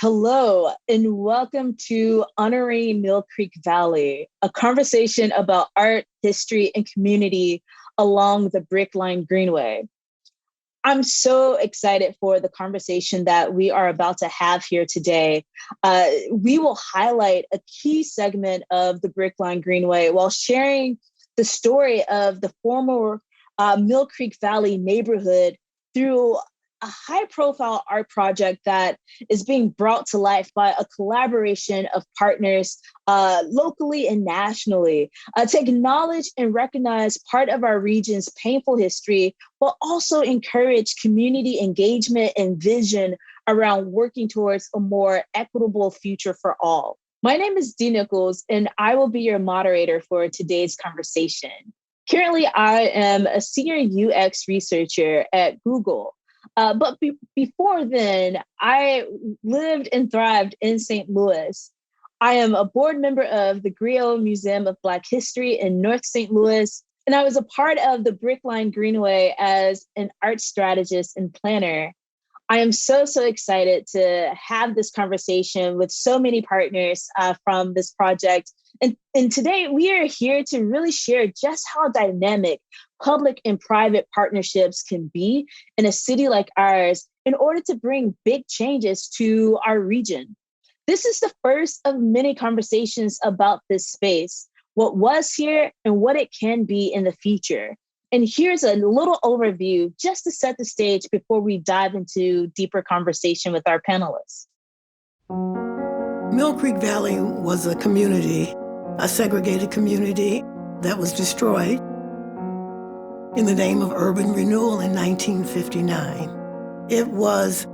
Hello, and welcome to Honoring Mill Creek Valley, a conversation about art, history, and community along the Brickline Greenway. I'm so excited for the conversation that we are about to have here today. We will highlight a key segment of the Brickline Greenway while sharing the story of the former Mill Creek Valley neighborhood through a high-profile art project that is being brought to life by a collaboration of partners locally and nationally to acknowledge and recognize part of our region's painful history, but also encourage community engagement and vision around working towards a more equitable future for all. My name is Dee Nichols, and I will be your moderator for today's conversation. Currently, I am a senior UX researcher at Google. But before then, I lived and thrived in St. Louis. I am a board member of the Greenway Museum of Black History in North St. Louis, and I was a part of the Brickline Greenway as an art strategist and planner. I am so excited to have this conversation with so many partners from this project. And today we are here to really share just how dynamic public and private partnerships can be in a city like ours in order to bring big changes to our region. This is the first of many conversations about this space, what was here and what it can be in the future. And here's a little overview just to set the stage before we dive into deeper conversation with our panelists. Mill Creek Valley was a community, a segregated community that was destroyed in the name of urban renewal in 1959. It was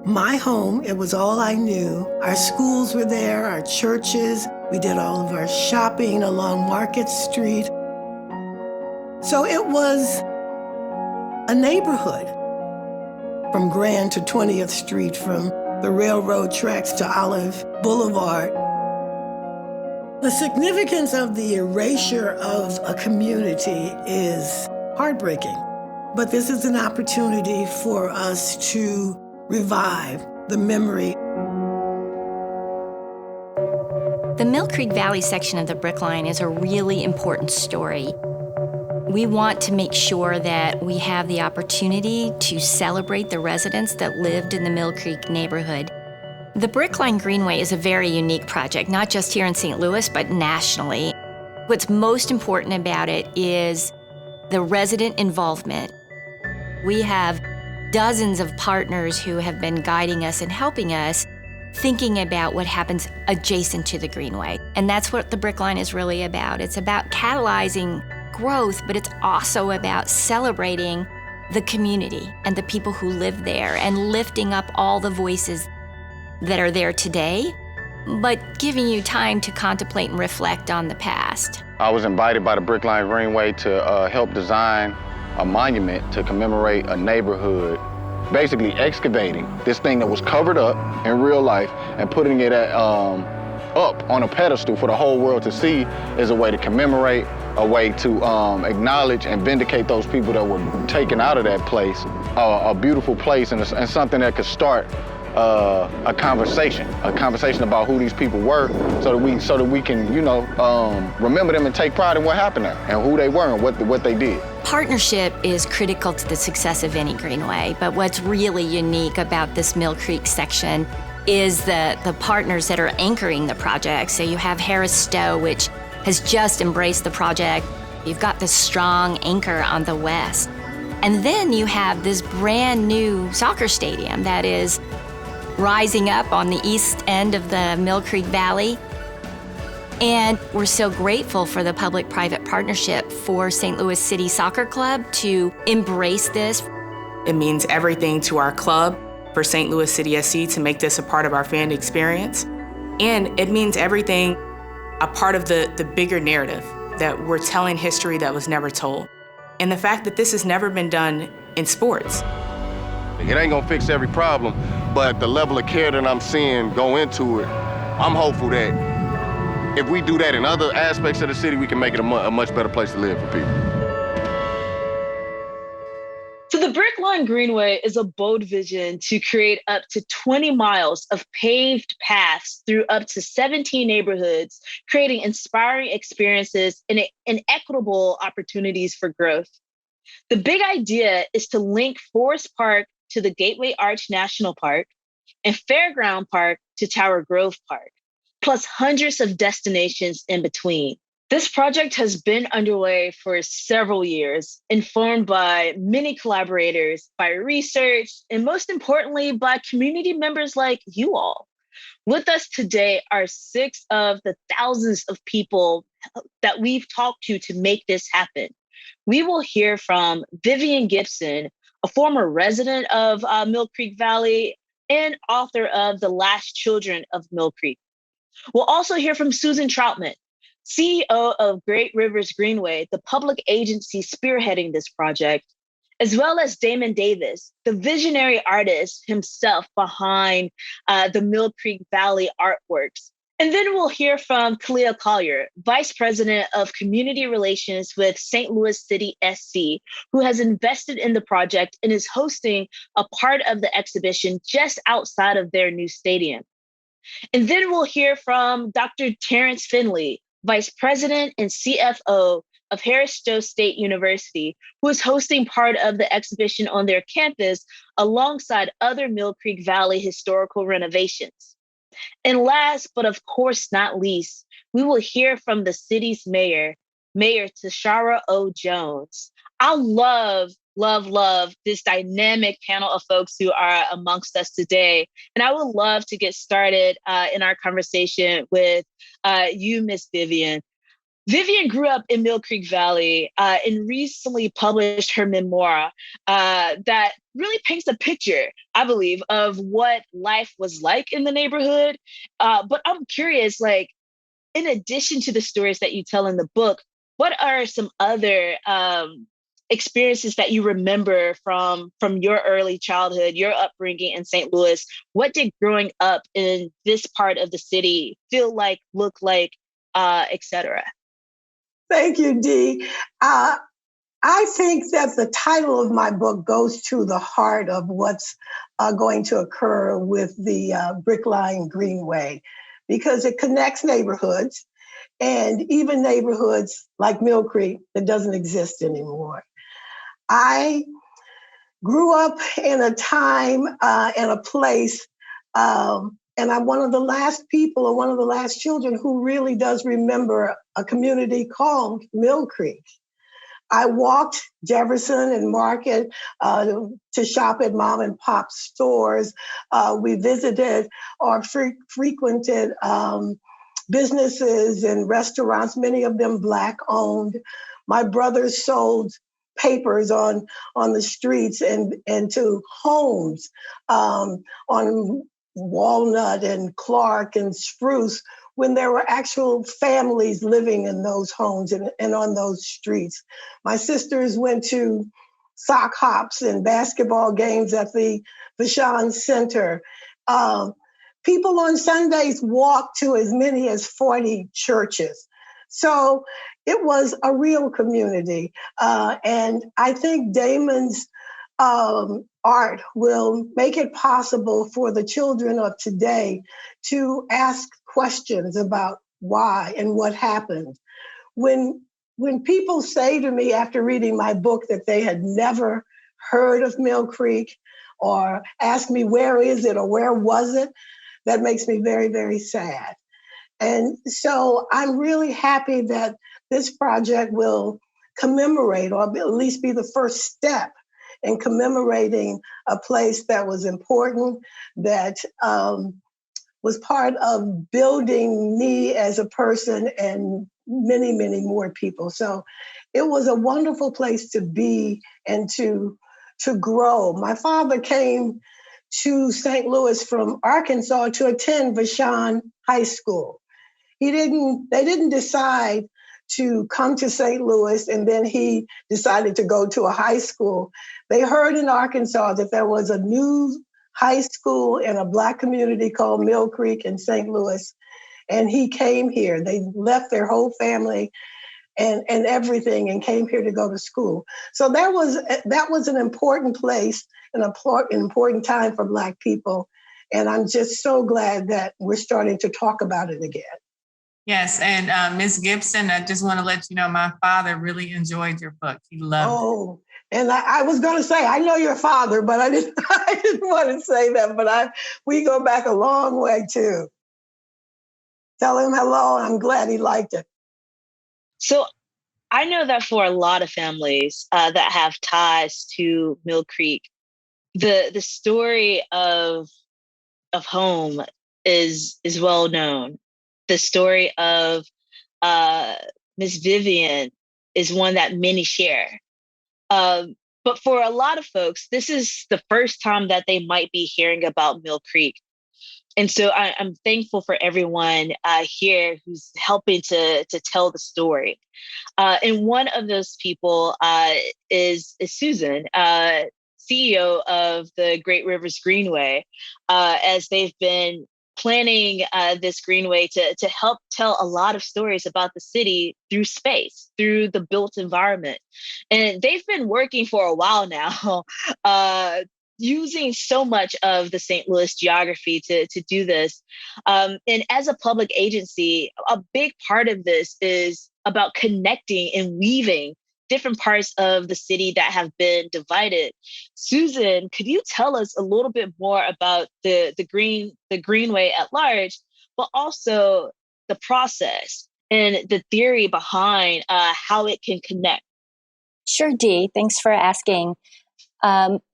my home. It was all I knew. Our schools were there, our churches. We did all of our shopping along Market Street. So it was a neighborhood from Grand to 20th Street, from the railroad tracks to Olive Boulevard. The significance of the erasure of a community is heartbreaking, but this is an opportunity for us to revive the memory. The Mill Creek Valley section of the Brickline is a really important story. We want to make sure that we have the opportunity to celebrate the residents that lived in the Mill Creek neighborhood. The Brickline Greenway is a very unique project, not just here in St. Louis, but nationally. What's most important about it is the resident involvement. We have dozens of partners who have been guiding us and helping us thinking about what happens adjacent to the Greenway. And that's what the Brickline is really about. It's about catalyzing growth, but it's also about celebrating the community and the people who live there and lifting up all the voices that are there today, but giving you time to contemplate and reflect on the past. I was invited by the Brickline Greenway to help design a monument to commemorate a neighborhood, basically excavating this thing that was covered up in real life and putting it up on a pedestal for the whole world to see as a way to commemorate, a way to acknowledge and vindicate those people that were taken out of that place, a beautiful place and something that could start a conversation about who these people were, so that we can, remember them and take pride in what happened there and who they were and what they did. Partnership is critical to the success of any Greenway, but what's really unique about this Mill Creek section is the partners that are anchoring the project. So you have Harris Stowe, which has just embraced the project. You've got this strong anchor on the west. And then you have this brand new soccer stadium that is rising up on the east end of the Mill Creek Valley. And we're so grateful for the public-private partnership for St. Louis City Soccer Club to embrace this. It means everything to our club, for St. Louis City SC to make this a part of our fan experience. And it means everything, a part of the bigger narrative, that we're telling history that was never told. And the fact that this has never been done in sports. It ain't gonna fix every problem, but the level of care that I'm seeing go into it, I'm hopeful that if we do that in other aspects of the city, we can make it a much better place to live for people. So the Brickline Brickline Greenway is a bold vision to create up to 20 miles of paved paths through up to 17 neighborhoods, creating inspiring experiences and equitable opportunities for growth. The big idea is to link Forest Park to the Gateway Arch National Park and Fairground Park to Tower Grove Park, plus hundreds of destinations in between. This project has been underway for several years, informed by many collaborators, by research, and most importantly, by community members like you all. With us today are 6 of the thousands of people that we've talked to make this happen. We will hear from Vivian Gibson, a former resident of Mill Creek Valley and author of The Last Children of Mill Creek. We'll also hear from Susan Troutman, CEO of Great Rivers Greenway, the public agency spearheading this project, as well as Damon Davis, the visionary artist himself behind the Mill Creek Valley artworks. And then we'll hear from Kalia Collier, Vice President of Community Relations with St. Louis City SC, who has invested in the project and is hosting a part of the exhibition just outside of their new stadium. And then we'll hear from Dr. Terrence Finley, Vice President and CFO of Harris-Stowe State University, who is hosting part of the exhibition on their campus alongside other Mill Creek Valley historical renovations. And last, but of course not least, we will hear from the city's mayor, Mayor Tashara O. Jones. I love this dynamic panel of folks who are amongst us today. And I would love to get started in our conversation with you, Miss Vivian. Vivian grew up in Mill Creek Valley and recently published her memoir that really paints a picture, I believe, of what life was like in the neighborhood. But I'm curious, like, in addition to the stories that you tell in the book, what are some other experiences that you remember from your early childhood, your upbringing in St. Louis? What did growing up in this part of the city feel like, look like, et cetera? Thank you, Dee. I think that the title of my book goes to the heart of what's going to occur with the Brickline Greenway, because it connects neighborhoods, and even neighborhoods like Mill Creek that doesn't exist anymore. I grew up in a time and a place, and I'm one of the last people or one of the last children who really does remember a community called Mill Creek. I walked Jefferson and Market to shop at mom and pop stores. We visited or frequented businesses and restaurants, many of them Black owned. My brother sold papers on the streets and to homes on Walnut and Clark and Spruce, when there were actual families living in those homes and on those streets. My sisters went to sock hops and basketball games at the Vashon Center. People on Sundays walked to as many as 40 churches. So it was a real community. And I think Damon's art will make it possible for the children of today to ask questions about why and what happened. When people say to me after reading my book that they had never heard of Mill Creek or ask me where is it or where was it, that makes me very, very sad. And so I'm really happy that this project will commemorate, or at least be the first step in commemorating a place that was important, that was part of building me as a person and many, many more people. So it was a wonderful place to be and to grow. My father came to St. Louis from Arkansas to attend Vashon High School. They didn't decide to come to St. Louis and then he decided to go to a high school. They heard in Arkansas that there was a new high school in a Black community called Mill Creek in St. Louis. And he came here. They left their whole family and everything, and came here to go to school. So that was an important place, an important time for Black people. And I'm just so glad that we're starting to talk about it again. Yes, and Ms. Gibson, I just want to let you know, my father really enjoyed your book. He loved it. And I was going to say, I know your father, but I didn't want to say that. But we go back a long way too. Tell him hello. I'm glad he liked it. So I know that for a lot of families that have ties to Mill Creek, the story of home is well known. The story of Miss Vivian is one that many share. But for a lot of folks, this is the first time that they might be hearing about Mill Creek. And so I'm thankful for everyone here who's helping to tell the story. And one of those people is Susan, CEO of the Great Rivers Greenway, as they've been planning this Greenway to help tell a lot of stories about the city through space, through the built environment. And they've been working for a while now, using so much of the St. Louis geography to do this. And as a public agency, a big part of this is about connecting and weaving different parts of the city that have been divided. Susan, could you tell us a little bit more about the Greenway at large, but also the process and the theory behind how it can connect? Sure, Dee. Thanks for asking.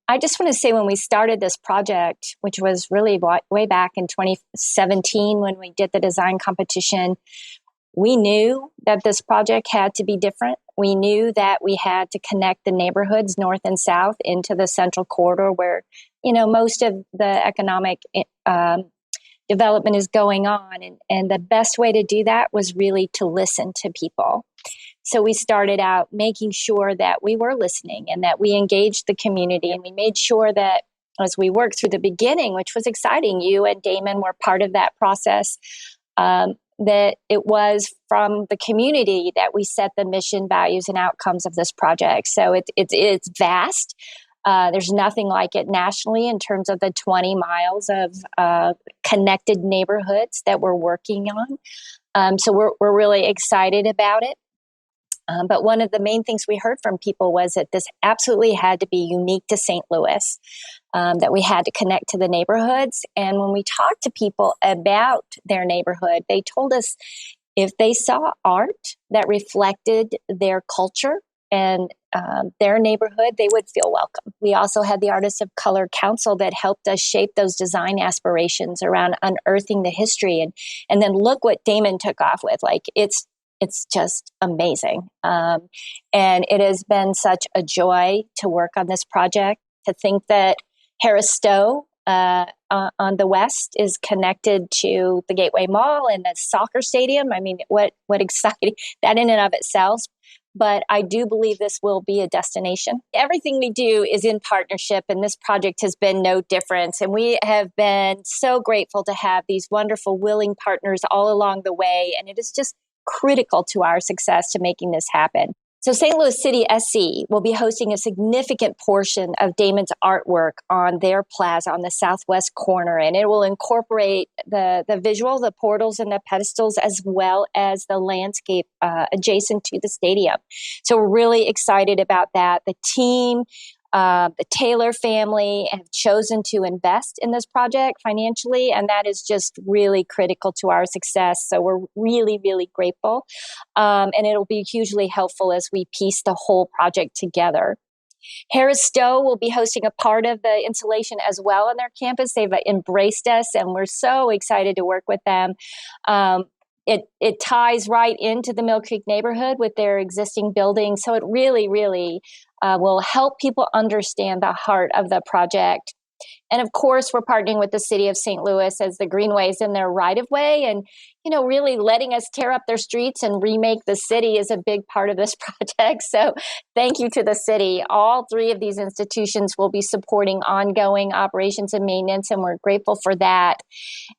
I just want to say when we started this project, which was really way back in 2017 when we did the design competition, we knew that this project had to be different. We knew that we had to connect the neighborhoods north and south into the central corridor where, most of the economic development is going on. And the best way to do that was really to listen to people. So we started out making sure that we were listening and that we engaged the community. And we made sure that as we worked through the beginning, which was exciting, you and Damon were part of that process, that it was from the community that we set the mission, values, and outcomes of this project. So it's vast. There's nothing like it nationally in terms of the 20 miles of connected neighborhoods that we're working on. So we're really excited about it. But one of the main things we heard from people was that this absolutely had to be unique to St. Louis, that we had to connect to the neighborhoods. And when we talked to people about their neighborhood, they told us if they saw art that reflected their culture and their neighborhood, they would feel welcome. We also had the Artists of Color Council that helped us shape those design aspirations around unearthing the history. And then look what Damon took off with. It's just amazing. And it has been such a joy to work on this project, to think that Harris Stowe on the west is connected to the Gateway Mall and the soccer stadium. I mean, what exciting, that in and of itself. But I do believe this will be a destination. Everything we do is in partnership, and this project has been no different. And we have been so grateful to have these wonderful, willing partners all along the way. And it is just critical to our success to making this happen. So St. Louis City SC will be hosting a significant portion of Damon's artwork on their plaza on the southwest corner, and it will incorporate the visual, the portals and the pedestals, as well as the landscape adjacent to the stadium. So we're really excited about that. The team, the Taylor family have chosen to invest in this project financially, and that is just really critical to our success. So we're really, really grateful. And it'll be hugely helpful as we piece the whole project together. Harris Stowe will be hosting a part of the installation as well on their campus. They've embraced us, and we're so excited to work with them. It ties right into the Mill Creek neighborhood with their existing building. So it really, really will help people understand the heart of the project. And of course, we're partnering with the city of St. Louis as the Greenway is in their right of way, and really letting us tear up their streets and remake the city is a big part of this project. So thank you to the city. All three of these institutions will be supporting ongoing operations and maintenance, and we're grateful for that.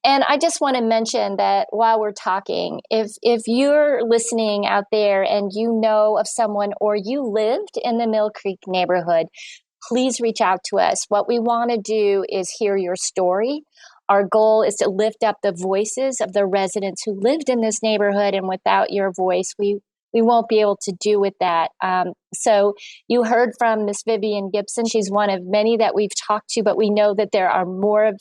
And I just want to mention that while we're talking, if you're listening out there and you know of someone or you lived in the Mill Creek neighborhood, please reach out to us. What we want to do is hear your story. Our goal is to lift up the voices of the residents who lived in this neighborhood, and without your voice, we won't be able to do with that. So you heard from Miss Vivian Gibson. She's one of many that we've talked to, but we know that there are more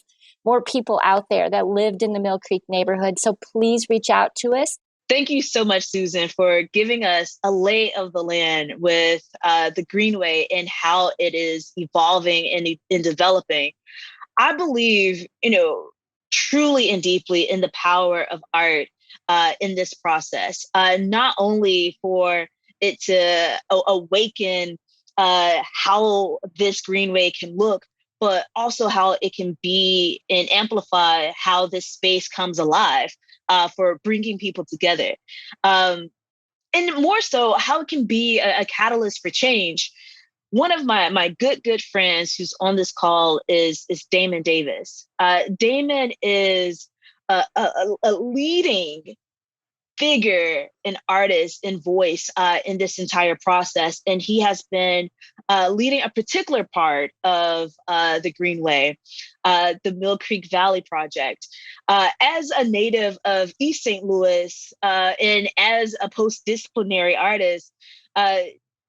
people out there that lived in the Mill Creek neighborhood. So please reach out to us. Thank you so much, Susan, for giving us a lay of the land with the Greenway and how it is evolving and developing. I believe, truly and deeply in the power of art in this process, not only for it to awaken how this Greenway can look, but also how it can be and amplify how this space comes alive for bringing people together. And more so, how it can be a catalyst for change. One of my good friends who's on this call is Damon Davis. Damon is a leading figure, an artist and voice in this entire process. And he has been leading a particular part of the Greenway, the Mill Creek Valley Project. As a native of East St. Louis and as a post-disciplinary artist,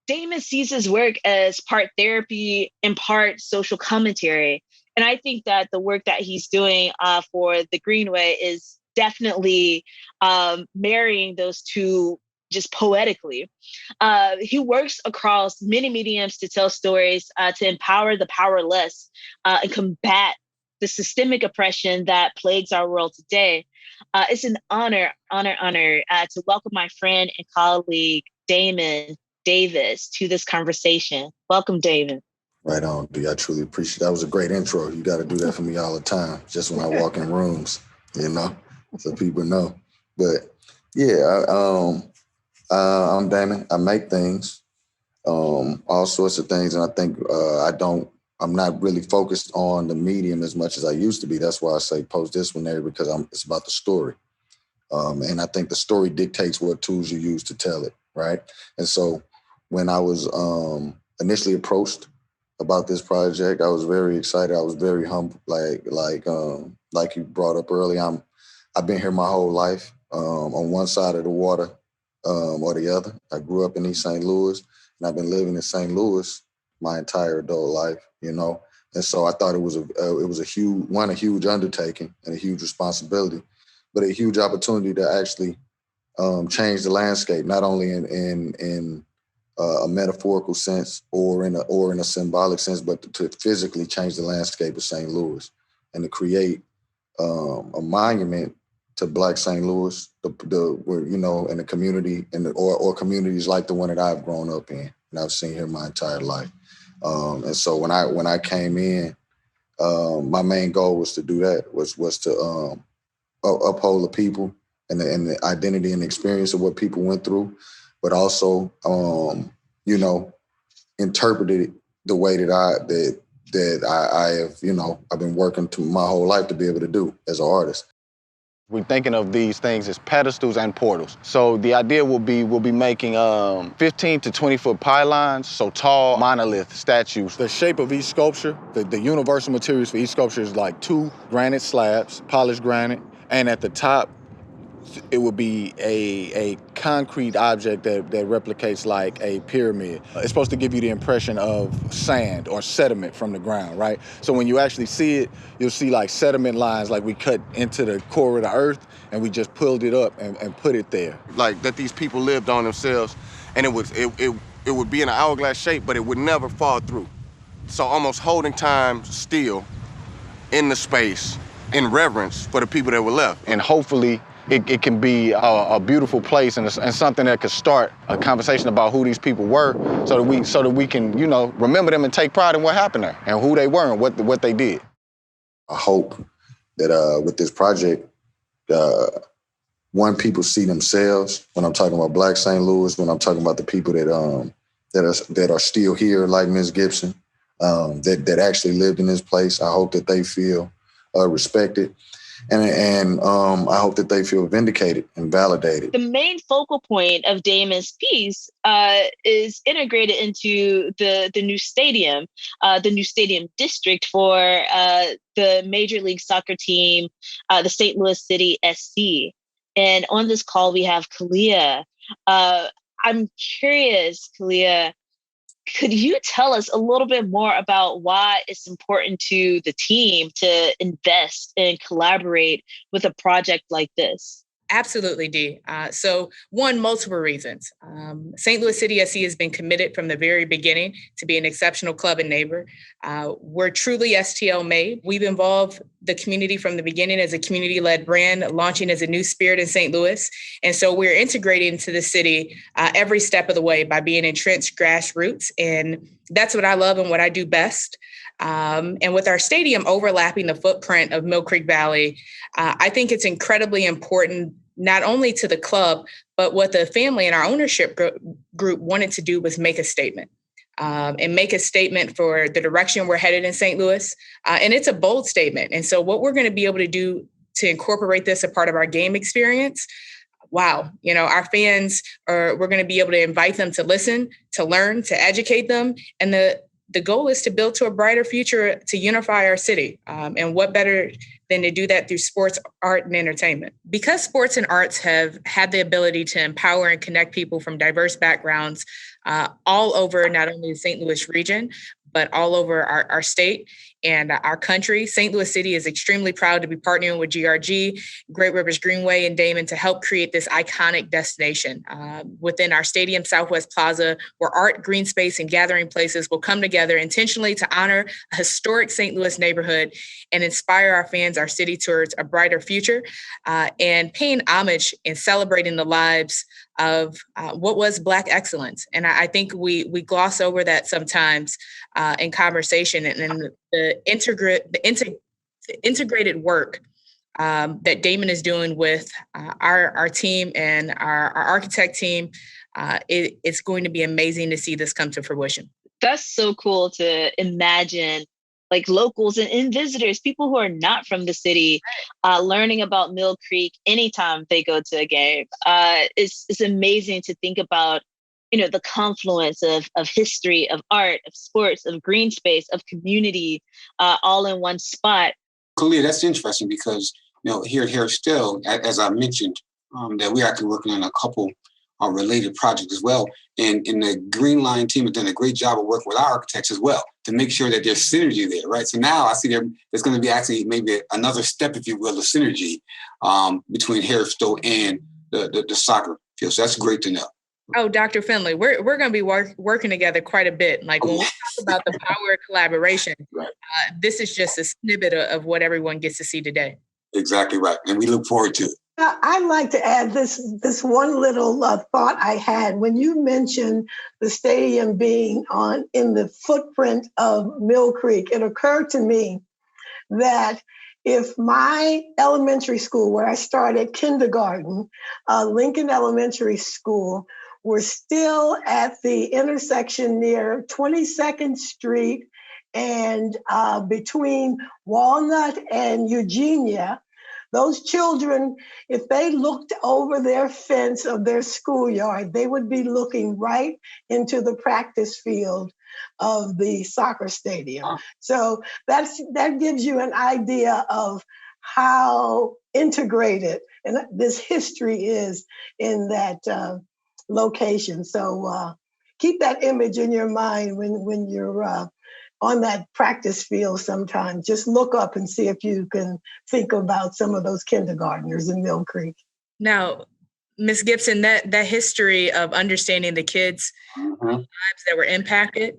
Damon sees his work as part therapy and part social commentary. And I think that the work that he's doing for the Greenway is definitely marrying those two just poetically. He works across many mediums to tell stories, to empower the powerless and combat the systemic oppression that plagues our world today. It's an honor to welcome my friend and colleague, Damon Davis, to this conversation. Welcome, Damon. Right on, D. I truly appreciate it. That was a great intro. You got to do that for me all the time, just when I walk in rooms, so people know. But yeah, I'm Damon. I make things, all sorts of things, and I think I'm not really focused on the medium as much as I used to be. That's why I say post-disciplinary, because it's about the story. And I think the story dictates what tools you use to tell it, right? And so when I was initially approached about this project, I was very excited. I was very humble, like you brought up earlier. I've been here my whole life, on one side of the water or the other. I grew up in East St. Louis, and I've been living in St. Louis my entire adult life, And so I thought it was a huge undertaking and a huge responsibility, but a huge opportunity to actually change the landscape, not only in a metaphorical sense or in a symbolic sense, but to physically change the landscape of St. Louis and to create a monument to Black St. Louis, in the community or communities like the one that I've grown up in and I've seen here my entire life. And so when I came in, my main goal was to do that, was to uphold the people and the identity and the experience of what people went through, but also, interpreted it the way that I have, I've been working my whole life to be able to do as an artist. We're thinking of these things as pedestals and portals. So the idea we'll be making 15 to 20 foot pylons, so tall monolith statues. The shape of each sculpture, the universal materials for each sculpture is like 2 granite slabs, polished granite, and at the top, it would be a concrete object that replicates like a pyramid. It's supposed to give you the impression of sand or sediment from the ground, right? So when you actually see it, you'll see like sediment lines, like we cut into the core of the earth and we just pulled it up and put it there. Like that these people lived on themselves, and it would be in an hourglass shape, but it would never fall through. So almost holding time still in the space in reverence for the people that were left. And hopefully it can be a beautiful place and something that could start a conversation about who these people were, so that we can, remember them and take pride in what happened there and who they were and what they did. hope that with this project, one, people see themselves when I'm talking about Black St. Louis, when I'm talking about the people that are still here, like Ms. Gibson, that actually lived in this place. I hope that they feel respected. And I hope that they feel vindicated and validated. The main focal point of Damon's piece is integrated into the new stadium district for the Major League Soccer team, the St. Louis City SC. And on this call, we have Kalia. I'm curious, Kalia, could you tell us a little bit more about why it's important to the team to invest and collaborate with a project like this? Absolutely, Dee. So one, multiple reasons. St. Louis City SC has been committed from the very beginning to be an exceptional club and neighbor. We're truly STL made. We've involved the community from the beginning as a community-led brand, launching as a new spirit in St. Louis. And so we're integrating into the city every step of the way by being entrenched grassroots. And that's what I love and what I do best. And with our stadium overlapping the footprint of Mill Creek Valley, I think it's incredibly important, not only to the club, but what the family and our ownership group wanted to do was make a statement. And make a statement for the direction we're headed in St. Louis. And it's a bold statement. And so what we're going to be able to do to incorporate this as part of our game experience, wow, our fans we're going to be able to invite them to listen, to learn, to educate them. And the goal is to build to a brighter future, to unify our city. And what better than to do that through sports, art, and entertainment. Because sports and arts have had the ability to empower and connect people from diverse backgrounds all over not only the St. Louis region, but all over our state and our country. St. Louis City is extremely proud to be partnering with GRG, Great Rivers Greenway, and Damon to help create this iconic destination within our stadium, Southwest Plaza, where art, green space, and gathering places will come together intentionally to honor a historic St. Louis neighborhood and inspire our fans, our city towards a brighter future, and paying homage and celebrating the lives of what was Black excellence. And I think we gloss over that sometimes in conversation, and the integrated work that Damon is doing with our team and our architect team, it's going to be amazing to see this come to fruition. That's so cool to imagine, like locals and visitors, people who are not from the city, learning about Mill Creek anytime they go to a game. It's amazing to think about, the confluence of history, of art, of sports, of green space, of community, all in one spot. Kalia, that's interesting because, here at Harris Still, as I mentioned, that we're actually working on a couple related projects as well. And the Green Line team has done a great job of working with our architects as well to make sure that there's synergy there, right? So now I see there's going to be actually maybe another step, if you will, of synergy between Harris Stowe and the soccer field. So that's great to know. Oh, Dr. Finley, we're going to be working together quite a bit. Like when we talk about the power of collaboration, right. This is just a snippet of what everyone gets to see today. Exactly right. And we look forward to it. I'd like to add this one little thought I had. When you mentioned the stadium being in the footprint of Mill Creek, it occurred to me that if my elementary school, where I started kindergarten, Lincoln Elementary School, were still at the intersection near 22nd Street and between Walnut and Eugenia, those children, if they looked over their fence of their schoolyard, they would be looking right into the practice field of the soccer stadium. So that gives you an idea of how integrated and this history is in that location. So keep that image in your mind when you're on that practice field sometime. Just look up and see if you can think about some of those kindergartners in Mill Creek. Now, Ms. Gibson, that history of understanding the kids' lives that were impacted,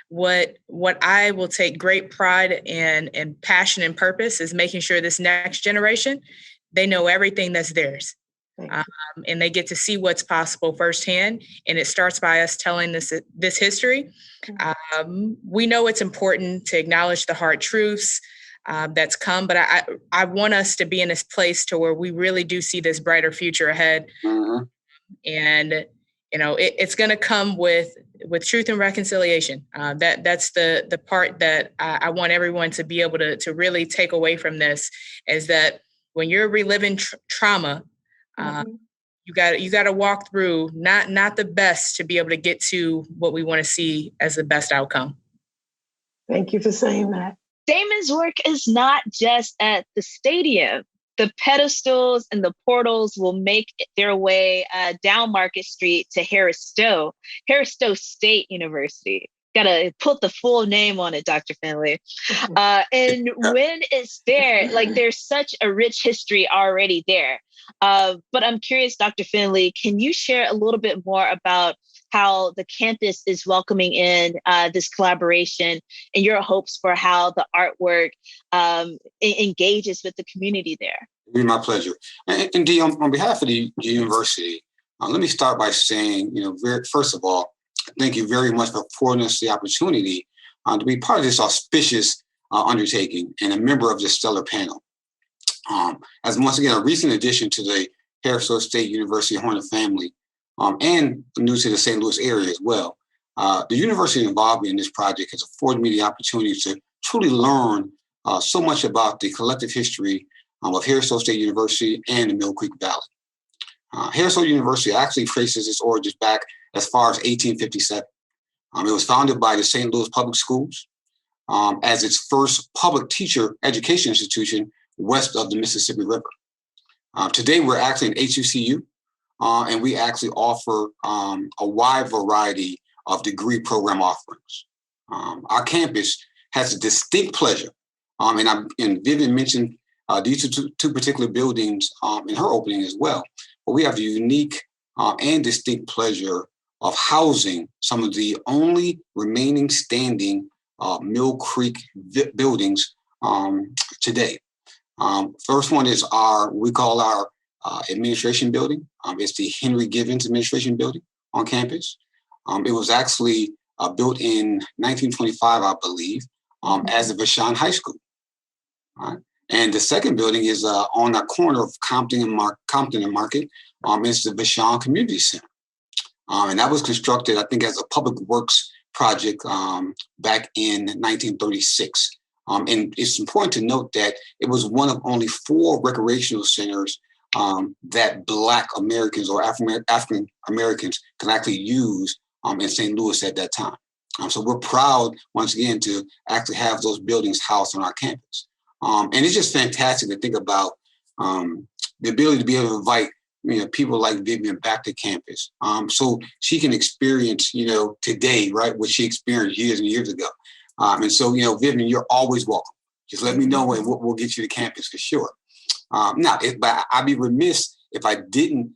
what I will take great pride and passion and purpose is making sure this next generation, they know everything that's theirs. And they get to see what's possible firsthand. And it starts by us telling this history. We know it's important to acknowledge the hard truths, that's come. But I want us to be in this place to where we really do see this brighter future ahead. Mm-hmm. And, it's going to come with truth and reconciliation. That's the part that I want everyone to be able to really take away from this, is that when you're reliving trauma, you got to walk through not the best to be able to get to what we want to see as the best outcome. Thank you for saying that. Damon's work is not just at the stadium. The pedestals and the portals will make their way down Market Street to Harris Stowe State University. Got to put the full name on it, Dr. Finley. And when it's there, there's such a rich history already there. But I'm curious, Dr. Finley, can you share a little bit more about how the campus is welcoming in this collaboration and your hopes for how the artwork engages with the community there? It'd be my pleasure. And Dee, on behalf of the university, let me start by saying, first of all, thank you very much for affording us the opportunity to be part of this auspicious undertaking and a member of this stellar panel. As once again, a recent addition to the Harris State University Hornet family, and new to the St. Louis area as well. The university involvement in this project has afforded me the opportunity to truly learn so much about the collective history of Harris State University and the Mill Creek Valley. Harris University actually traces its origins back as far as 1857. It was founded by the St. Louis Public Schools as its first public teacher education institution west of the Mississippi River. Today, we're actually an HUCU, and we actually offer a wide variety of degree program offerings. Our campus has a distinct pleasure, and Vivian mentioned these two particular buildings in her opening as well, but we have the unique and distinct pleasure of housing some of the only remaining standing Mill Creek buildings today. First one is we call our administration building. It's the Henry Givens Administration Building on campus. It was actually built in 1925, I believe, as the Vashon High School. And the second building is on the corner of Compton and Market. It's the Vashon Community Center. And that was constructed, I think, as a public works project back in 1936. And it's important to note that it was one of only 4 recreational centers that Black Americans or African Americans could actually use in St. Louis at that time. So we're proud, once again, to actually have those buildings housed on our campus. And it's just fantastic to think about the ability to be able to invite people like Vivian back to campus, so she can experience, today, right, what she experienced years and years ago. And so, Vivian, you're always welcome. Just let me know and we'll get you to campus for sure. But I'd be remiss if I didn't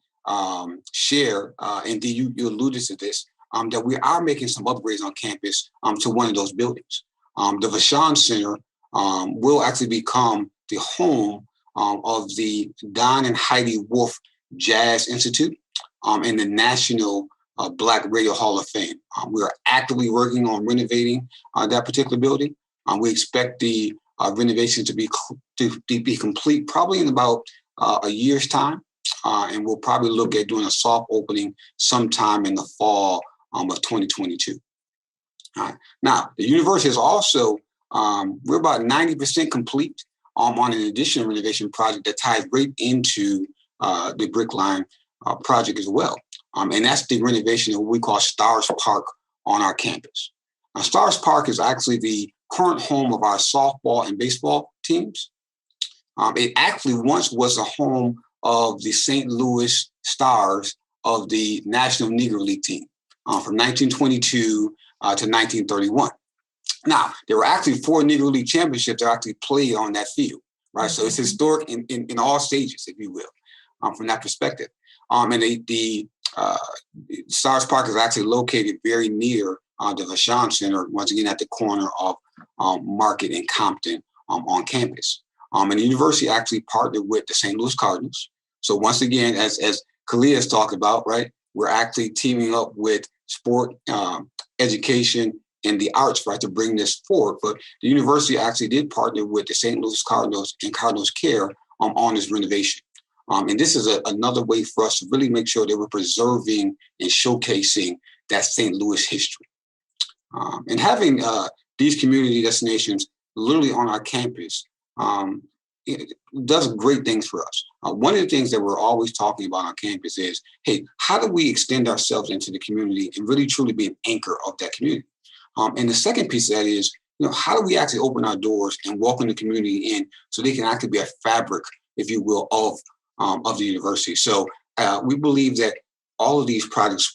share, and Dee, you alluded to this, that we are making some upgrades on campus to one of those buildings. The Vashon Center will actually become the home of the Don and Heidi Wolf Jazz Institute and the National Black Radio Hall of Fame. We are actively working on renovating that particular building. We expect the renovation to be complete probably in about a year's time, and we'll probably look at doing a soft opening sometime in the fall of 2022. Now, the university is also, we're about 90% complete on an additional renovation project that ties right into the Brickline project as well. And that's the renovation of what we call Stars Park on our campus. Now, Stars Park is actually the current home of our softball and baseball teams. It actually once was a home of the St. Louis Stars of the National Negro League team from 1922 to 1931. Now, there were actually 4 Negro League championships that actually played on that field, right? So it's historic in all stages, if you will, from that perspective. And the Stars Park is actually located very near the Vashon Center, once again at the corner of Market and Compton on campus. And the university actually partnered with the St. Louis Cardinals. So once again, as Kalia has talked about, right, we're actually teaming up with sport, education, and the arts, right, to bring this forward. But the university actually did partner with the St. Louis Cardinals and Cardinals Care on this renovation. And this is another way for us to really make sure that we're preserving and showcasing that St. Louis history. And having these community destinations literally on our campus it does great things for us. One of the things that we're always talking about on campus is, hey, how do we extend ourselves into the community and really truly be an anchor of that community? And the second piece of that is, how do we actually open our doors and welcome the community in so they can actually be a fabric, if you will, of the university. So we believe that all of these projects,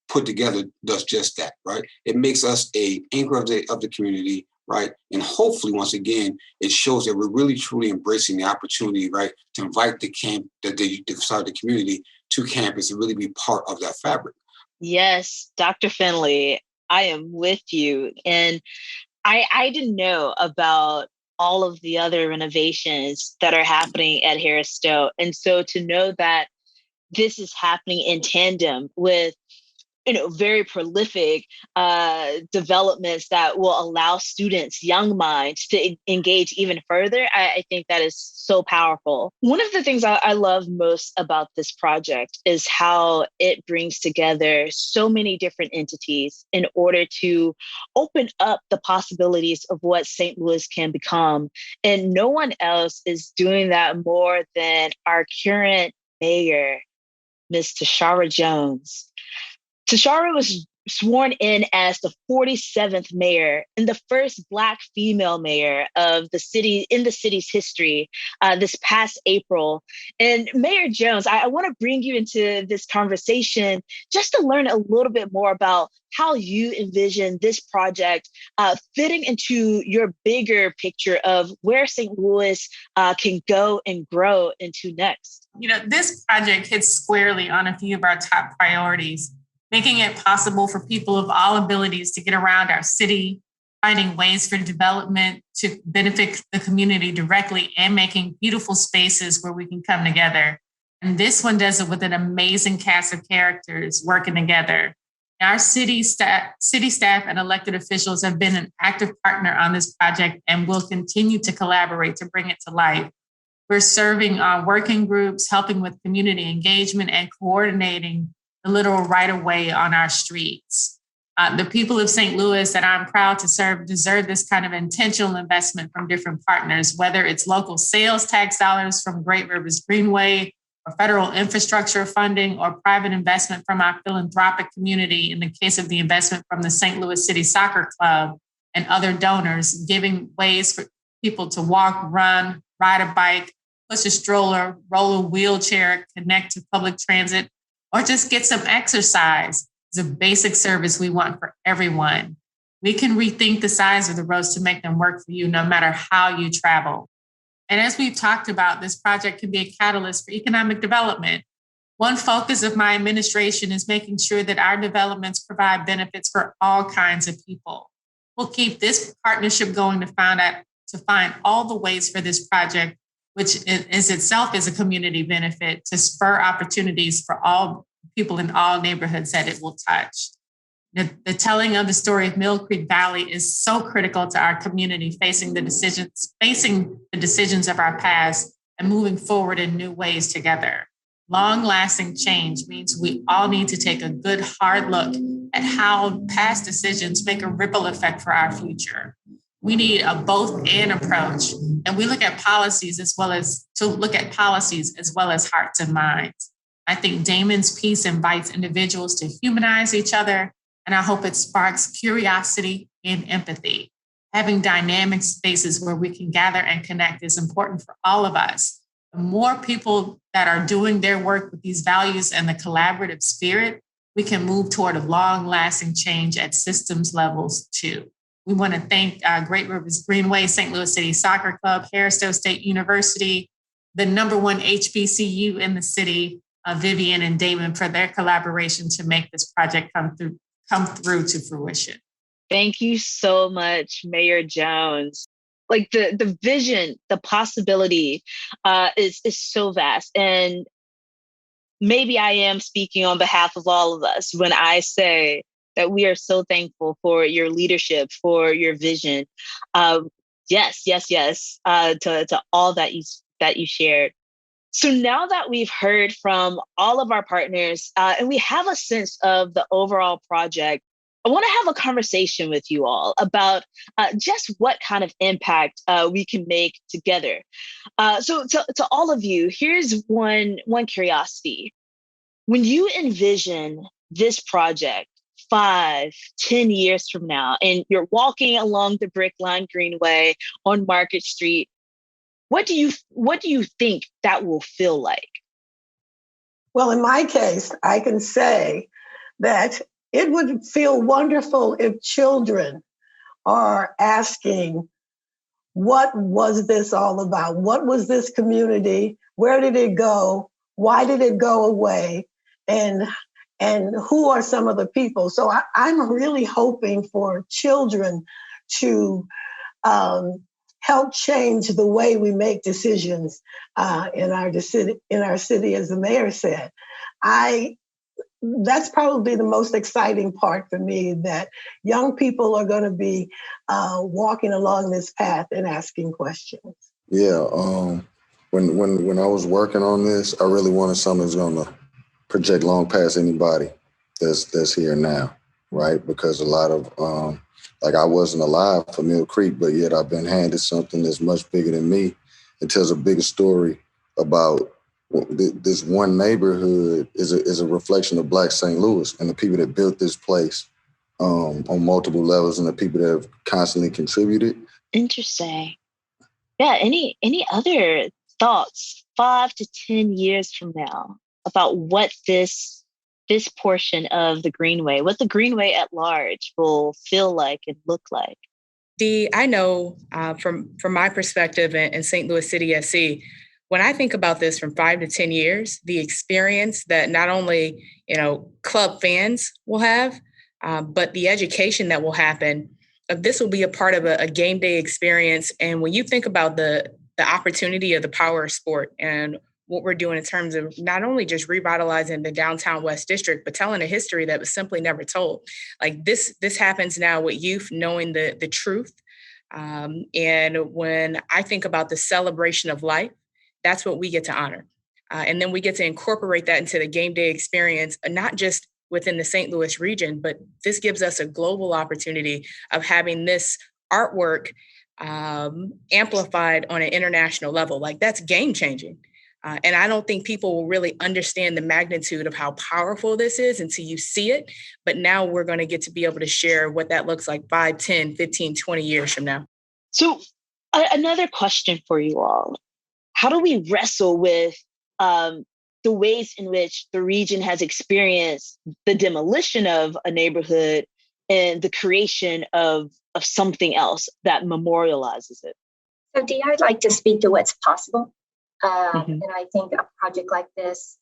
put together does just that, right? It makes us a anchor of the community, right? And hopefully, once again, it shows that we're really truly embracing the opportunity, right, to invite the community to campus and really be part of that fabric. Yes, Dr. Finley, I am with you. And I didn't know about all of the other renovations that are happening at Harris Stowe. And so to know that this is happening in tandem with very prolific developments that will allow students, young minds, to engage even further. I think that is so powerful. One of the things I love most about this project is how it brings together so many different entities in order to open up the possibilities of what St. Louis can become. And no one else is doing that more than our current mayor, Ms. Tashara Jones. Tashara was sworn in as the 47th mayor and the first Black female mayor of the city in the city's history this past April. And Mayor Jones, I want to bring you into this conversation just to learn a little bit more about how you envision this project fitting into your bigger picture of where St. Louis can go and grow into next. This project hits squarely on a few of our top priorities, making it possible for people of all abilities to get around our city, finding ways for development to benefit the community directly, and making beautiful spaces where we can come together. And this one does it with an amazing cast of characters working together. Our city staff and elected officials have been an active partner on this project and will continue to collaborate to bring it to life. We're serving working groups, helping with community engagement, and coordinating the literal right-of-way on our streets. The people of St. Louis that I'm proud to serve deserve this kind of intentional investment from different partners, whether it's local sales tax dollars from Great Rivers Greenway, or federal infrastructure funding, or private investment from our philanthropic community in the case of the investment from the St. Louis City Soccer Club and other donors, giving ways for people to walk, run, ride a bike, push a stroller, roll a wheelchair, connect to public transit, or just get some exercise. It's a basic service we want for everyone. We can rethink the size of the roads to make them work for you, no matter how you travel. And as we've talked about, this project can be a catalyst for economic development. One focus of my administration is making sure that our developments provide benefits for all kinds of people. We'll keep this partnership going to find all the ways for this project, which is itself is a community benefit, to spur opportunities for all people in all neighborhoods that it will touch. The telling of the story of Mill Creek Valley is so critical to our community, facing the decisions of our past and moving forward in new ways together. Long-lasting change means we all need to take a good, hard look at how past decisions make a ripple effect for our future. We need a both and approach, and we look at policies as well as hearts and minds. I think Damon's piece invites individuals to humanize each other, and I hope it sparks curiosity and empathy. Having dynamic spaces where we can gather and connect is important for all of us. The more people that are doing their work with these values and the collaborative spirit, we can move toward a long-lasting change at systems levels too. We want to thank Great Rivers Greenway, St. Louis City Soccer Club, Harris Stowe State University, the #1 HBCU in the city, Vivian and Damon, for their collaboration to make this project come through to fruition. Thank you so much, Mayor Jones. Like the vision, the possibility is so vast. And maybe I am speaking on behalf of all of us when I say that we are so thankful for your leadership, for your vision. Yes, to all that you shared. So now that we've heard from all of our partners and we have a sense of the overall project, I want to have a conversation with you all about just what kind of impact we can make together. So to all of you, here's one curiosity. When you envision this project 5, 10 years from now, and you're walking along the Brickline Greenway on Market Street, what do you think that will feel like? Well, in my case, I can say that it would feel wonderful if children are asking, what was this all about? What was this community? Where did it go? Why did it go away? And who are some of the people? So I'm really hoping for children to help change the way we make decisions in our city, as the mayor said. That's probably the most exciting part for me, that young people are going to be walking along this path and asking questions. Yeah, when I was working on this, I really wanted something that's going to project long past anybody that's here now, right? Because a lot of I wasn't alive for Mill Creek, but yet I've been handed something that's much bigger than me. It tells a bigger story about this one neighborhood is a reflection of Black St. Louis and the people that built this place on multiple levels and the people that have constantly contributed. Interesting. Yeah. Any other thoughts 5 to 10 years from now about what this portion of the Greenway, what the Greenway at large will feel like and look like? I know from my perspective in St. Louis City SC, when I think about this from 5 to 10 years, the experience that not only, club fans will have, but the education that will happen, this will be a part of a game day experience. And when you think about the opportunity of the power of sport and what we're doing in terms of not only just revitalizing the downtown West District, but telling a history that was simply never told. Like this happens now with youth knowing the truth. And when I think about the celebration of life, that's what we get to honor. And then we get to incorporate that into the game day experience, not just within the St. Louis region, but this gives us a global opportunity of having this artwork amplified on an international level. Like that's game changing. And I don't think people will really understand the magnitude of how powerful this is until you see it. But now we're going to get to be able to share what that looks like 5, 10, 15, 20 years from now. So another question for you all. How do we wrestle with the ways in which the region has experienced the demolition of a neighborhood and the creation of something else that memorializes it? So Dee, I'd like to speak to what's possible. And I think a project like this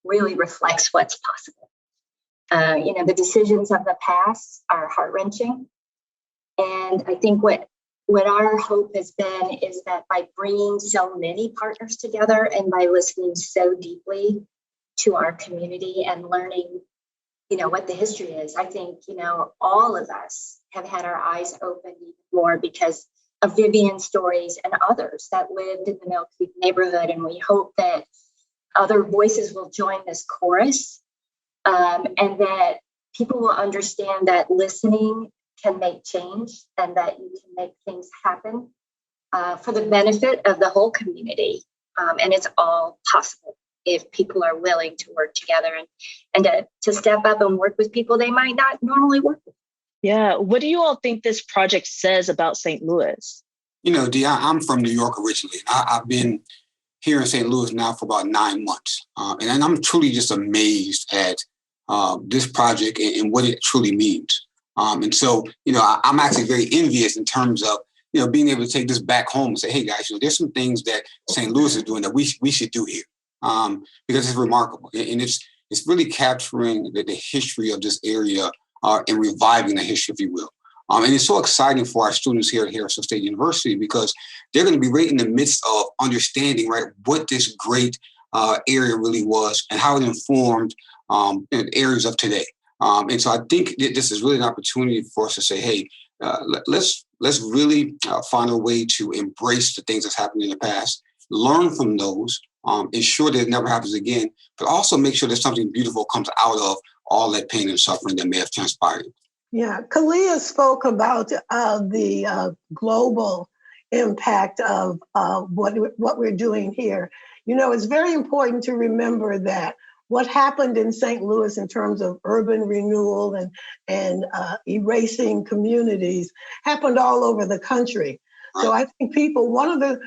really reflects what's possible. The decisions of the past are heart-wrenching. And I think what our hope has been is that by bringing so many partners together and by listening so deeply to our community and learning, what the history is, I think, all of us have had our eyes opened even more because of Vivian's stories and others that lived in the Mill Creek neighborhood. And we hope that other voices will join this chorus and that people will understand that listening can make change and that you can make things happen for the benefit of the whole community. And it's all possible if people are willing to work together and to step up and work with people they might not normally work with. Yeah. What do you all think this project says about St. Louis? Dee, I'm from New York originally. I've been here in St. Louis now for about 9 months. And I'm truly just amazed at this project and what it truly means. And so, I'm actually very envious in terms of, being able to take this back home and say, hey, guys, there's some things that St. Louis is doing that we should do here because it's remarkable. And it's really capturing the history of this area and reviving the history, if you will. And it's so exciting for our students here at Harrison State University because they're going to be right in the midst of understanding, right, what this great area really was and how it informed areas of today. And so I think this is really an opportunity for us to say, hey, let's really find a way to embrace the things that's happened in the past, learn from those, ensure that it never happens again, but also make sure that something beautiful comes out of all that pain and suffering that may have transpired. Yeah, Kalia spoke about the global impact of what we're doing here. You know, it's very important to remember that what happened in St. Louis in terms of urban renewal and erasing communities happened all over the country. So I think one of the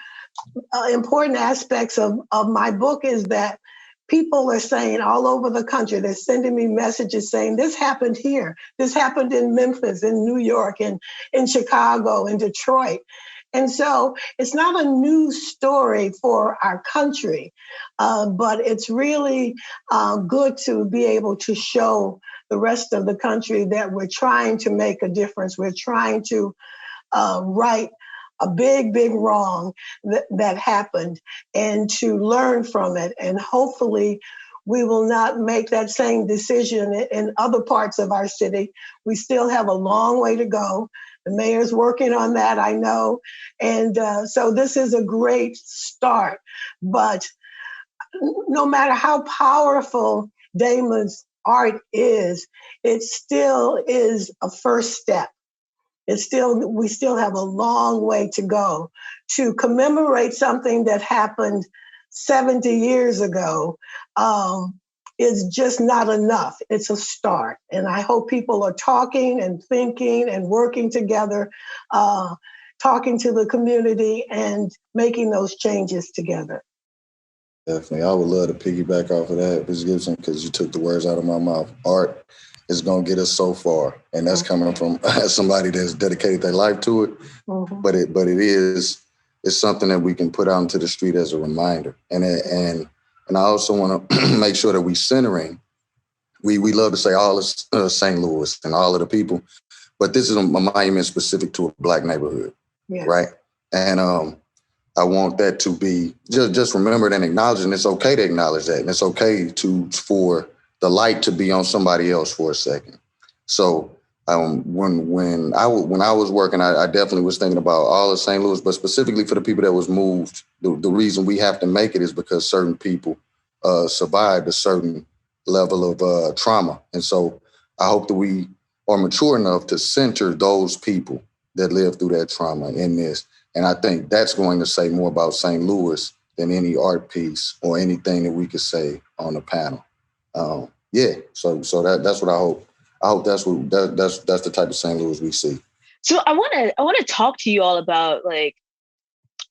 important aspects of my book is that people are saying all over the country, they're sending me messages saying, this happened here. This happened in Memphis, in New York, and in Chicago, in Detroit. And so it's not a new story for our country, but it's really good to be able to show the rest of the country that we're trying to make a difference. We're trying to right a big, big wrong that happened and to learn from it. And hopefully we will not make that same decision in other parts of our city. We still have a long way to go. The mayor's working on that, I know. And so this is a great start. But no matter how powerful Damon's art is, it still is a first step. We still have a long way to go. To commemorate something that happened 70 years ago is just not enough. It's a start. And I hope people are talking and thinking and working together, talking to the community and making those changes together. Definitely. I would love to piggyback off of that, Ms. Gibson, because you took the words out of my mouth. Art is going to get us so far. And that's coming from somebody that's dedicated their life to it. Mm-hmm. But it's something that we can put out into the street as a reminder. And I also want to make sure that we centering. We love to say all of St. Louis and all of the people, but this is a monument specific to a Black neighborhood, yes. Right? And I want that to be just remembered and acknowledged, and it's okay to acknowledge that, and it's okay for the light to be on somebody else for a second. So when I was working, I definitely was thinking about all of St. Louis, but specifically for the people that was moved. The reason we have to make it is because certain people survived a certain level of trauma. And so I hope that we are mature enough to center those people that lived through that trauma in this. And I think that's going to say more about St. Louis than any art piece or anything that we could say on the panel. So that's what I hope. I hope that's the type of St. Louis we see. So I want to talk to you all about like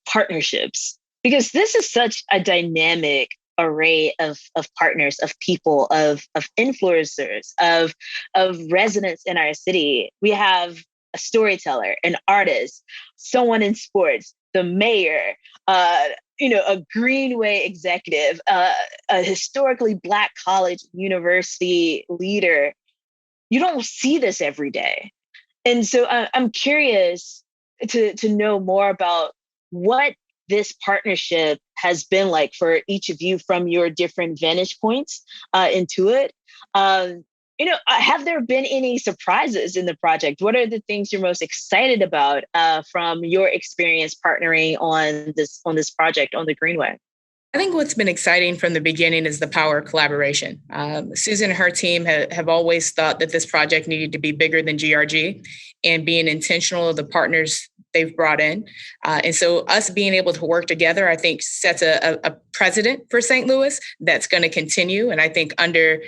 partnerships, because this is such a dynamic array of partners, of people, of influencers, of residents in our city. We have a storyteller, an artist, someone in sports, the mayor, a Greenway executive, a historically Black college university leader. You don't see this every day. And so I'm curious to know more about what this partnership has been like for each of you from your different vantage points into it. Have there been any surprises in the project? What are the things you're most excited about from your experience partnering on this project on the Greenway? I think what's been exciting from the beginning is the power of collaboration. Susan and her team have always thought that this project needed to be bigger than GRG, and being intentional of the partners they've brought in. And so us being able to work together, I think sets a precedent for St. Louis that's going to continue. And I think under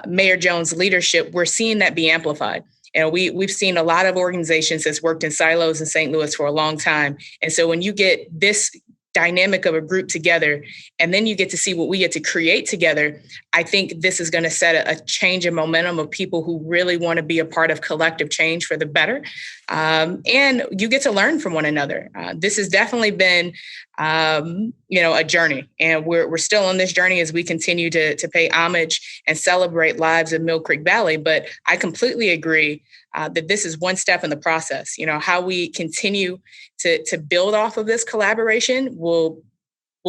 Mayor Jones' leadership, we're seeing that be amplified. And we've seen a lot of organizations that's worked in silos in St. Louis for a long time. And so when you get this dynamic of a group together, and then you get to see what we get to create together, I think this is going to set a change in momentum of people who really want to be a part of collective change for the better. And you get to learn from one another. This has definitely been, a journey, and we're still on this journey as we continue to pay homage and celebrate lives in Mill Creek Valley. But I completely agree that this is one step in the process. How we continue to build off of this collaboration will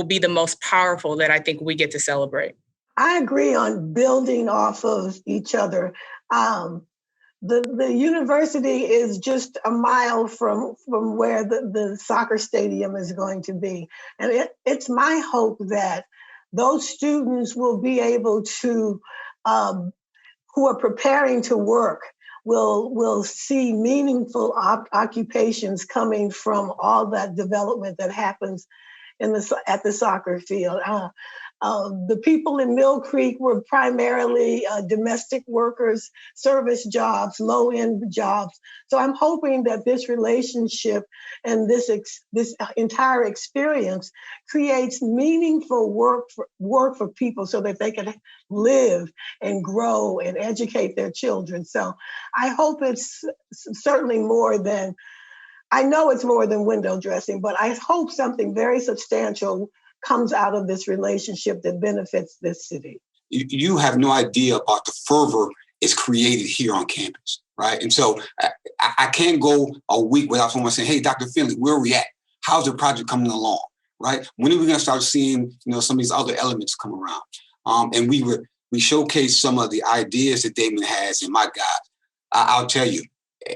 be the most powerful that I think we get to celebrate. I agree on building off of each other. The university is just a mile from where the soccer stadium is going to be. And it's my hope that those students will be able to, who are preparing to work, will see meaningful occupations coming from all that development that happens at the soccer field. The people in Mill Creek were primarily domestic workers, service jobs, low-end jobs. So I'm hoping that this relationship and this entire experience creates meaningful work for people so that they can live and grow and educate their children. So I hope it's certainly more than, I know it's more than window dressing, but I hope something very substantial comes out of this relationship that benefits this city. You have no idea about the fervor is created here on campus, right? And so I can't go a week without someone saying, hey, Dr. Finley, where are we at? How's the project coming along, right? When are we gonna start seeing, some of these other elements come around? And we showcased some of the ideas that Damon has, and my God, I'll tell you,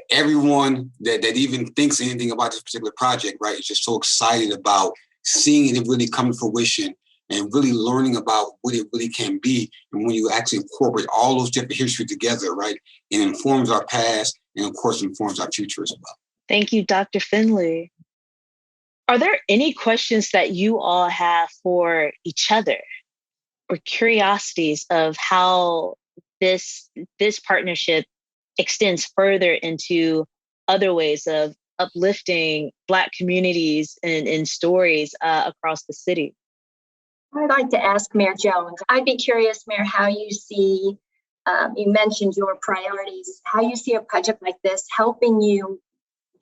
everyone that even thinks anything about this particular project, right, is just so excited about seeing it really come to fruition and really learning about what it really can be. And when you actually incorporate all those different history together, right, it informs our past and of course informs our future as well. Thank you, Dr. Finley. Are there any questions that you all have for each other or curiosities of how this partnership extends further into other ways of uplifting Black communities and stories across the city? I'd like to ask Mayor Jones. I'd be curious, Mayor, how you see, you mentioned your priorities, how you see a project like this helping you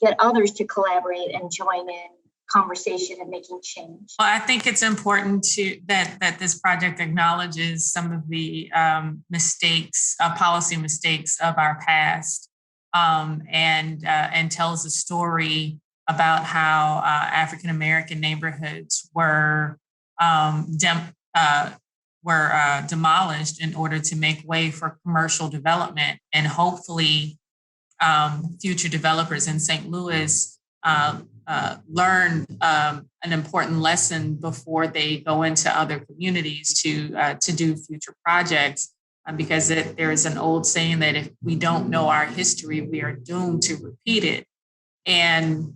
get others to collaborate and join in conversation and making change. Well, I think it's important that this project acknowledges some of the mistakes, policy mistakes of our past, and tells a story about how African American neighborhoods were demolished in order to make way for commercial development, and hopefully future developers in St. Louis learn an important lesson before they go into other communities to do future projects. Because there is an old saying that if we don't know our history, we are doomed to repeat it. And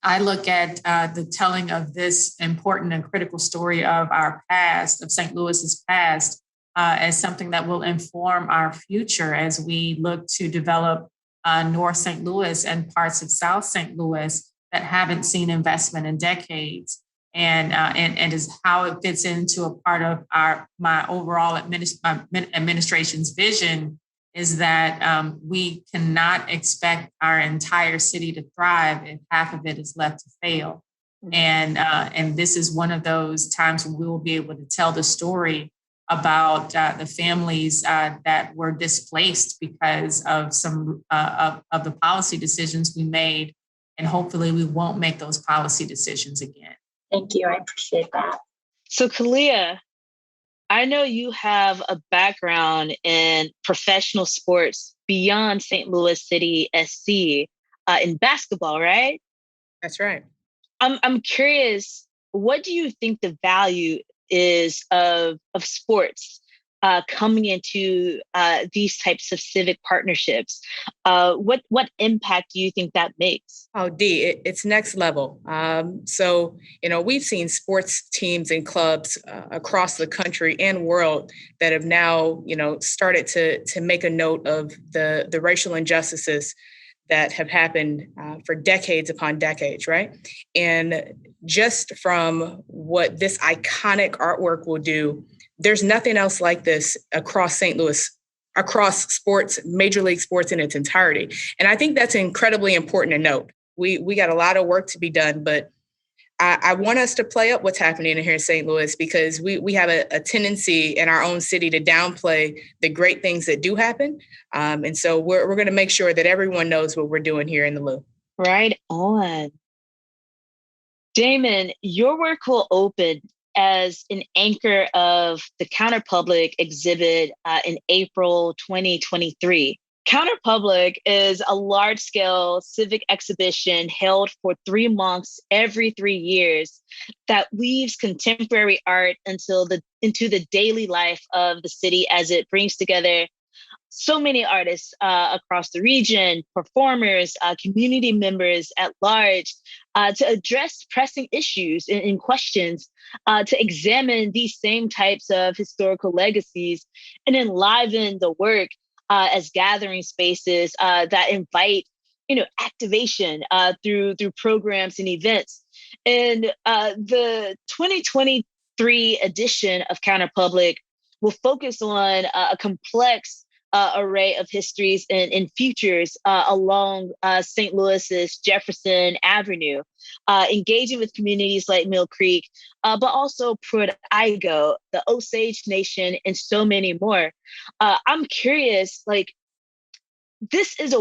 I look at the telling of this important and critical story of our past, of St. Louis's past, as something that will inform our future as we look to develop North St. Louis and parts of South St. Louis that haven't seen investment in decades. And is how it fits into a part of my overall administration's vision is that we cannot expect our entire city to thrive if half of it is left to fail. And this is one of those times when we will be able to tell the story about the families that were displaced because of some of the policy decisions we made. And hopefully we won't make those policy decisions again. Thank you. I appreciate that. So, Kalia, I know you have a background in professional sports beyond St. Louis City SC in basketball, right? That's right. I'm curious, what do you think the value is of sports coming into these types of civic partnerships? What impact do you think that makes? Oh, Dee, it's next level. So, we've seen sports teams and clubs across the country and world that have now, started to make a note of the racial injustices that have happened for decades upon decades, right? And just from what this iconic artwork will do, there's nothing else like this across St. Louis, across sports, Major League Sports in its entirety. And I think that's incredibly important to note. We got a lot of work to be done, but I want us to play up what's happening here in St. Louis, because we have a tendency in our own city to downplay the great things that do happen. And so we're going to make sure that everyone knows what we're doing here in the Lou. Right on. Damon, your work will open as an anchor of the Counterpublic exhibit in April 2023. Counterpublic is a large-scale civic exhibition held for 3 months every 3 years that weaves contemporary art into the daily life of the city as it brings together so many artists across the region, performers, community members at large, to address pressing issues and questions, to examine these same types of historical legacies and enliven the work as gathering spaces that invite, activation through programs and events. And the 2023 edition of Counterpublic will focus on a complex array of histories and futures along St. Louis's Jefferson Avenue, engaging with communities like Mill Creek, but also Pruitt-Igoe, the Osage Nation, and so many more. I'm curious, this is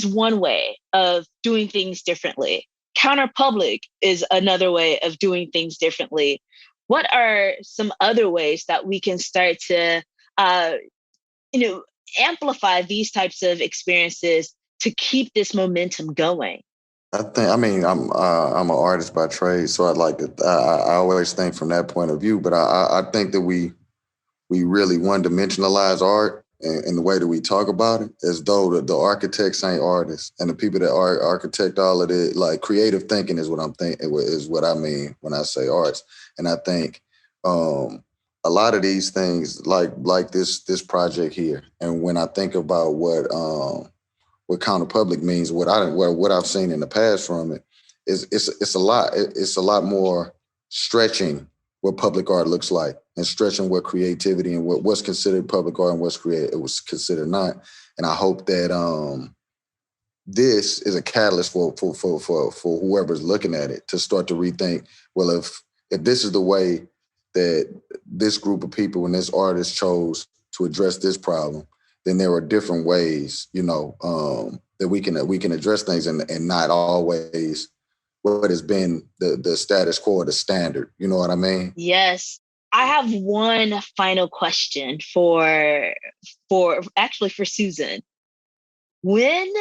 one way of doing things differently. Counterpublic is another way of doing things differently. What are some other ways that we can start to amplify these types of experiences to keep this momentum going? I'm an artist by trade, so I always think from that point of view. But I think that we really one-dimensionalize art in the way that we talk about it, as though the architects ain't artists, and the people that architect all of it, like creative thinking is what I mean when I say arts. And I think a lot of these things, like this project here, and when I think about what Counterpublic means, what I've seen in the past from it, it's a lot more stretching what public art looks like, and stretching what creativity and what's considered public art and what's considered not. And I hope that this is a catalyst for whoever's looking at it to start to rethink, well, if this is the way that this group of people and this artist chose to address this problem, then there are different ways, that we can address things, and not always what has been the status quo, the standard. You know what I mean? Yes. I have one final question for Susan. When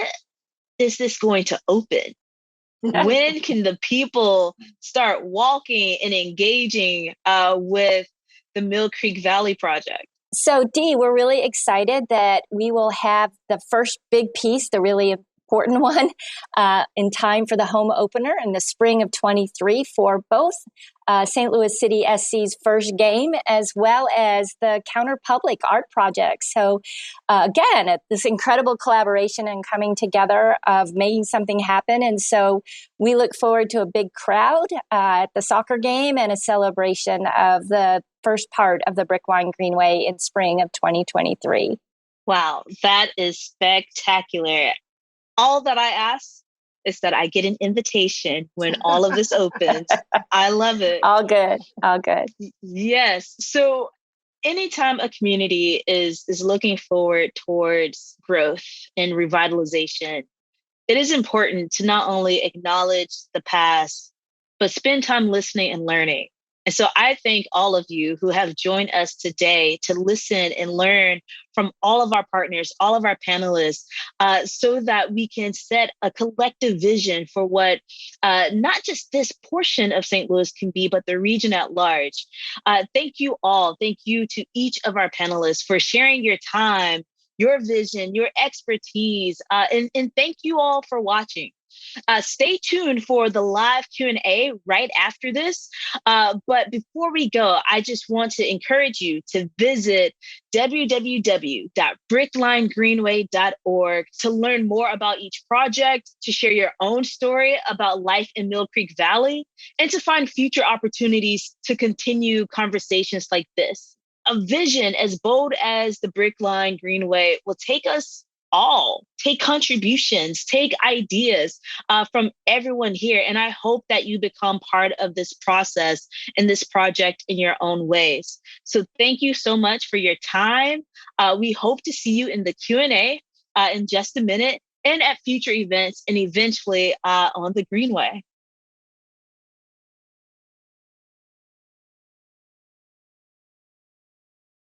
is this going to open? When can the people start walking and engaging with the Mill Creek Valley Project? So, Dee, we're really excited that we will have the first big piece, the really important one, in time for the home opener in the spring of 23 for both St. Louis City SC's first game, as well as the Counterpublic art project. So again, this incredible collaboration and coming together of making something happen. And so we look forward to a big crowd at the soccer game and a celebration of the first part of the Brickline Greenway in spring of 2023. Wow, that is spectacular. All that I ask is that I get an invitation when all of this opens. I love it. All good. All good. Yes. So anytime a community is looking forward towards growth and revitalization, it is important to not only acknowledge the past, but spend time listening and learning. And so I thank all of you who have joined us today to listen and learn from all of our partners, all of our panelists, so that we can set a collective vision for what not just this portion of St. Louis can be, but the region at large. Thank you all. Thank you to each of our panelists for sharing your time, your vision, your expertise, and thank you all for watching. Stay tuned for the live Q&A right after this. But before we go, I just want to encourage you to visit www.bricklinegreenway.org to learn more about each project, to share your own story about life in Mill Creek Valley, and to find future opportunities to continue conversations like this. A vision as bold as the Brickline Greenway will take us all, take contributions, take ideas from everyone here. And I hope that you become part of this process and this project in your own ways. So thank you so much for your time. We hope to see you in the Q&A in just a minute, and at future events, and eventually on the Greenway.